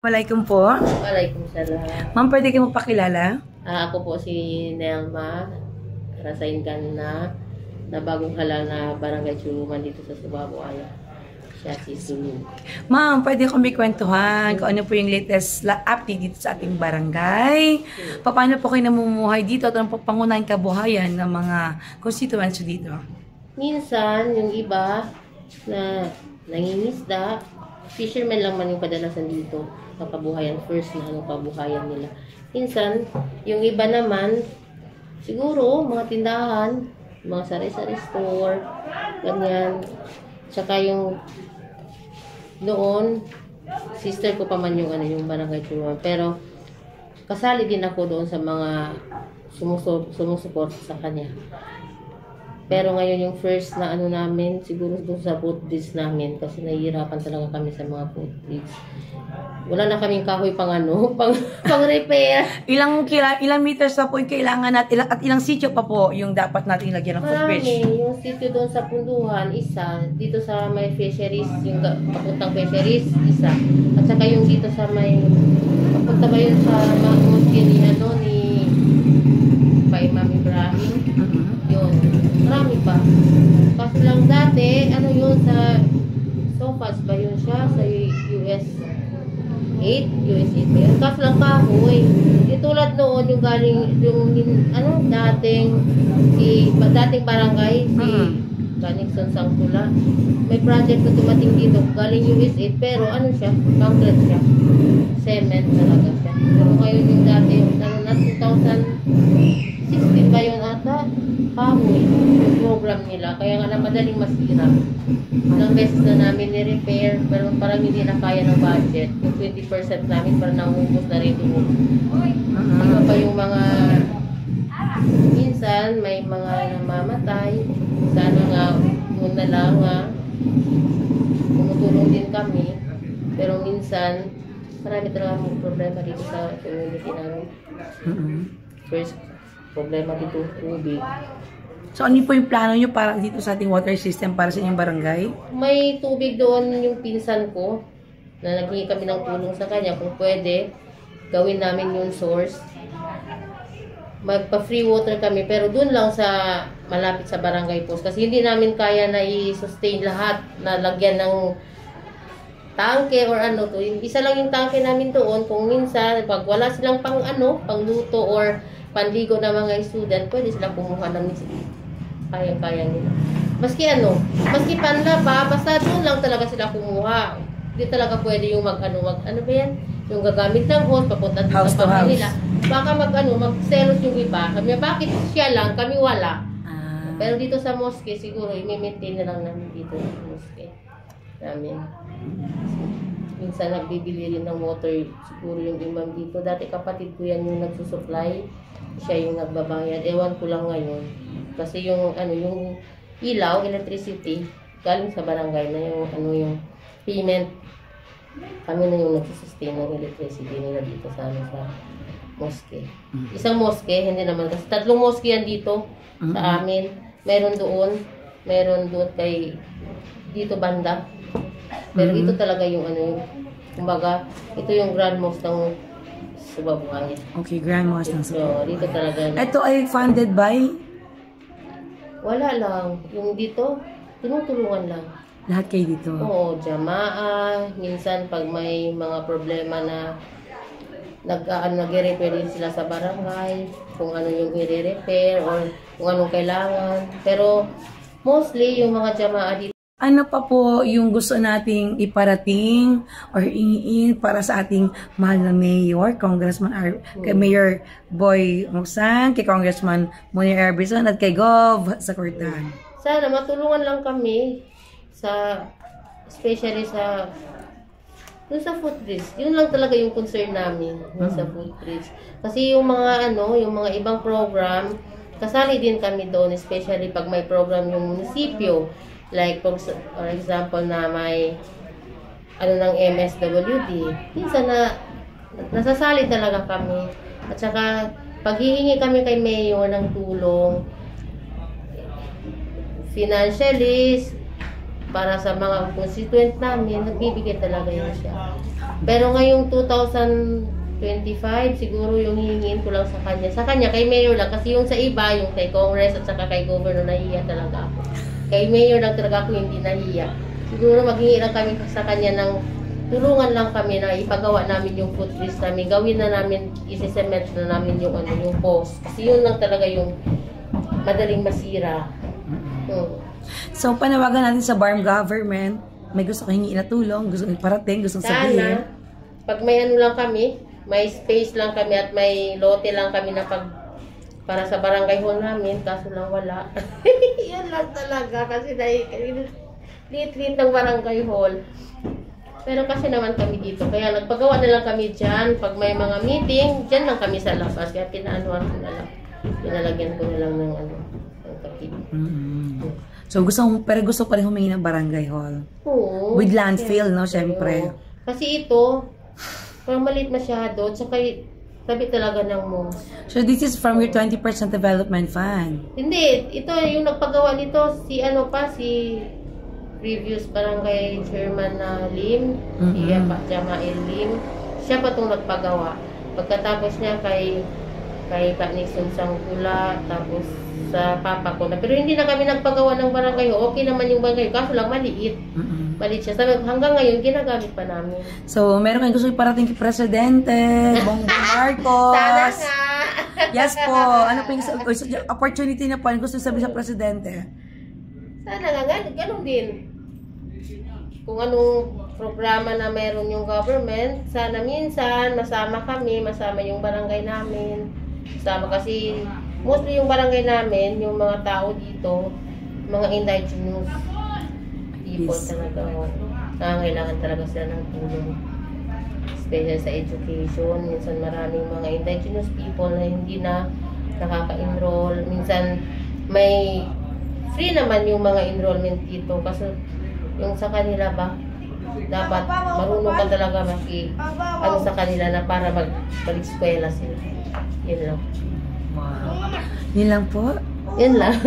Walaikum po. Waalaikumsalam. Ma'am, pwede kayo magpakilala? Ako po si Nelma Rasaingan na bagong halal na barangay Chuluman dito sa Subabuaya. Siya si Sulu. Ma'am, pwede kong may kwentuhan kung ano po yung latest update dito sa ating barangay. Paano po kayo namumuhay dito at ano po pangunahing kabuhayan ng mga constituents dito? Minsan, yung iba na nangingisda, fishermen lang man yung kadalasan dito. Kabuhayan first na anong kabuhayan nila. Minsan, yung iba naman, siguro, mga tindahan, mga sari-sari store, ganyan. Tsaka yung noon, sister ko pa man yung, yung barangay Chuluman. Pero, kasali din ako doon sa mga sumusuport sa kanya. Pero ngayon yung first na namin, siguro doon sa footbridge namin kasi nahihirapan talaga kami sa mga footbridge. Wala na kaming kahoy pang pang repair. Ilang meters pa po yung kailangan natin at ilang sitio pa po yung dapat natin lagyan ng footbridge? Marami. Yung sitio doon sa Punduhan, isa. Dito sa may fisheries, yung papuntang fisheries, isa. At saka yung dito sa may, papunta ba yun sa mga mosque ni Imam Ibrahim? Yun. Marami pa. Kaso lang dati, yun sa sofas ba yun siya? Sa US 8 ba yun? Kaso lang kahoy. Di tulad noon yung galing, dating barangay, si Nixon Sangtula. May project na tumating dito, galing US 8, pero siya? Concrete siya. Cement talaga siya. Pero ngayon yung dati, 2016 ba yun ata? Kahoy, yung program nila. Kaya nga na madaling masira. Ilang beses na namin ni-repair, pero parang hindi na kaya ng budget. Yung 20% namin parang naubos na rin doon. Iba pa yung mga, minsan may mga namamatay. Sana nga, muna lang tumutulong din kami. Pero minsan, marami talaga mga problema dito sa community namin. First, problema dito, tubig. So, ano po yung plano nyo para dito sa ating water system para sa inyong barangay? May tubig doon yung pinsan ko na naghingi kami ng tulong sa kanya. Kung pwede, gawin namin yung source. Magpa-free water kami pero doon lang sa malapit sa barangay post. Kasi hindi namin kaya na i-sustain lahat na lagyan ng tangke or to. Isa lang yung tangke namin doon. Kung minsan, pag wala silang pangluto or panligo ng mga student, pwede sila kumuha ng kaya nila. Maski panla pa, basta doon lang talaga sila kumuha. Hindi talaga pwede yung ba yan? Yung gagamit ng hose, papunta doon sa pamilya nila. Baka mag-selos yung iba. Kami, bakit siya lang, kami wala. Pero dito sa mosque, siguro, i-maintain na lang namin dito sa mosque namin. Minsan nagbibili rin ng water, siguro yung imam dito. Dati kapatid ko yan yung nagsusupply. Siya yung nagbabayad. Ewan ko lang ngayon. Kasi yung yung ilaw, electricity, galing sa barangay na yung payment. Kami na yung nagsussustain ng electricity nila dito sa mosque. Isang mosque, hindi naman. Kasi 3 mosque yan dito sa amin. Meron doon kay dito banda. Pero ito talaga yung kumbaga, ito yung grand mosque ng Subabuaya. Okay, grand mosque ng Subabuaya. So, dito talaga. Ito ay funded by? Wala lang. Yung dito, tinutulungan lang. Lahat kayo dito? Oo, jamaa. Minsan, pag may mga problema na nag-repair din sila sa barangay, kung ano yung i-repair or kung anong kailangan. Pero, mostly, yung mga jamaa dito, ano pa po yung gusto nating iparating or ingin para sa ating mahal na Mayor, Congressman kay Mayor Boy Musan, kay Congressman Munir Arbison at kay Gov Sakurtan? Sana matulungan lang kami especially sa footbridge. Yun lang talaga yung concern namin sa footbridge. Kasi yung mga yung mga ibang program, kasali din kami doon, especially pag may program yung munisipyo. Like, for example, na may ng MSWD. Minsan nasasali talaga kami. At saka, paghihingi kami kay Mayor ng tulong, financially, para sa mga constituent namin, nagbibigay talaga yun siya. Pero ngayong 2025, siguro yung hihingin ko lang sa kanya. Sa kanya, kay Mayor lang. Kasi yung sa iba, yung kay Congress at saka kay Governor, nahiya talaga ako. Kay Mayor lang talaga ako hindi nahiya. Siguro maghingi lang kami sa kanya ng tulungan lang kami na ipagawa namin yung footbridge namin. Gawin na namin, isi-cement na namin yung, yung post. Kasi yun lang talaga yung madaling masira. So, panawagan natin sa Barm government. May gusto kong hingi na tulong, gusto kong parating, gusto kong sabihin. Sana, pag may ano lang kami, may space lang kami at may lote lang kami na para sa barangay hall namin, kaso lang wala. Yan lang talaga kasi lit-lit ng barangay hall. Pero kasi naman kami dito, kaya nagpagawa na lang kami dyan. Pag may mga meeting, dyan lang kami sa labas. Kaya pinaanuhan ko na lang. Pinalagyan ko na lang ng kapit. So, pero gusto pa rin humingi ng barangay hall. Oo. With landfill, no? Siyempre. Kasi ito, parang maliit masyado. Tsaka tabi talaga ng mosque. So, this is from your 20% development fund? Hindi. Ito, yung nagpagawa nito, si previous barangay chairman na Lim, si Jamael Lim. Siya pa itong nagpagawa. Pagkatapos niya kay Nixon Sangkula, tapos sa papa ko na. Pero hindi na kami nagpagawa ng barangay. Okay naman yung barangay. Kaso lang maliit. Maliit siya. Sabi, hanggang ngayon, ginagamit pa namin. So, meron kayong gusto iparating kay Presidente, Bongbong Marcos. Sana nga! Yes po. Ano po yung opportunity na po? Ano gusto sabihin sa Presidente? Sana nga. Ganun din. Kung anong programa na meron yung government, sana minsan masama kami, masama yung barangay namin. Masama kasi mostly yung barangay namin, yung mga tao dito, mga indigenous people talaga. Nangangailangan talaga sila ng tulong. Especially sa education. Minsan maraming mga indigenous people na hindi na nakaka-enroll. Minsan may free naman yung mga enrollment dito. Kasi yung sa kanila ba, dapat marunong ka talaga ano sa kanila na para mag-eskwela sila. Yun lang. Wow. Yun lang po? Yun lang.